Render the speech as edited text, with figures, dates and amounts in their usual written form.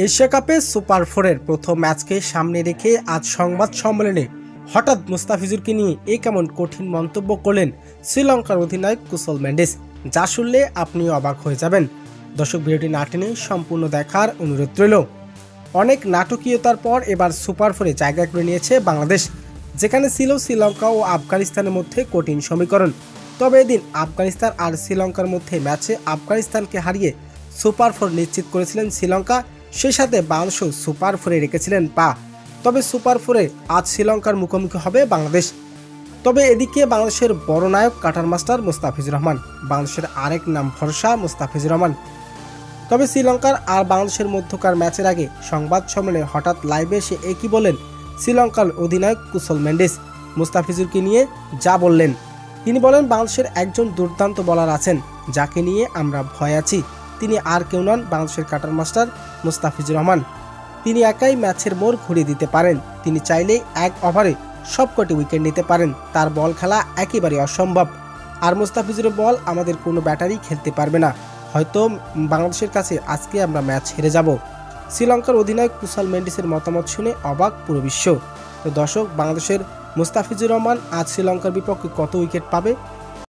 Asia কাপে super ফোরের প্রথম ম্যাচকে সামনে রেখে আজ সংবাদ সম্মেলনে হঠাৎ মুস্তাফিজুরকে নিয়ে কেমন কঠিন মন্তব্য করলেন শ্রীলঙ্কার অধিনায়ক কুশল মেন্ডিস, যা শুনলে আপনিও অবাক হয়ে যাবেন। দর্শক, ভিডিওটি না টেনে সম্পূর্ণ দেখার অনুরোধ রইল। অনেক নাটকীয়তার পর এবার সুপার ফোরে জায়গা করে নিয়েছে বাংলাদেশ, যেখানে ছিল শ্রীলঙ্কা ও আফগানিস্তানের মধ্যে কঠিন সমীকরণ। তবে এদিন আফগানিস্তান আর শ্রীলঙ্কার মধ্যে ম্যাচে আফগানিস্তানকে হারিয়ে সুপার ফোর নিশ্চিত করেছিলেন শ্রীলঙ্কা, সেই সাথে বাংলাদেশও সুপার ফোরে রেখেছিলেন পা। তবে সুপার ফোরে আজ শ্রীলঙ্কার মুখোমুখি হবে বাংলাদেশ। তবে এদিকে বাংলাদেশের বড় নায়ক কাটার মাস্টার মুস্তাফিজুর রহমান, বাংলাদেশের আরেক নাম ভরসা মুস্তাফিজুর রহমান। তবে শ্রীলঙ্কার আর বাংলাদেশের মধ্যকার ম্যাচের আগে সংবাদ সম্মেলনে হঠাৎ লাইভে এসে একই বলেন শ্রীলঙ্কার অধিনায়ক কুশল মেন্ডিস। মুস্তাফিজুরকে নিয়ে যা বললেন, তিনি বলেন বাংলাদেশের একজন দুর্দান্ত বোলার আছেন, যাকে নিয়ে আমরা ভয় আছি। তিনি আর কেউ নন, বাংলাদেশের কাটার মাস্টার মুস্তাফিজুর রহমান। তিনি একাই ম্যাচের মোড় ঘুরিয়ে দিতে পারেন। তিনি চাইলেই এক ওভারে সবকটি উইকেট নিতে পারেন। তার বল খেলা একেবারে অসম্ভব। আর মুস্তাফিজুরের বল আমাদের কোনো ব্যাটারি খেলতে পারবে না। হয়তো বাংলাদেশের কাছে আজকে আমরা ম্যাচ হেরে যাব। শ্রীলঙ্কার অধিনায়ক কুশল মেন্ডিসের মতামত শুনে অবাক পুরো বিশ্ব। তো দর্শক, বাংলাদেশের মুস্তাফিজুর রহমান আজ শ্রীলঙ্কার বিপক্ষে কত উইকেট পাবে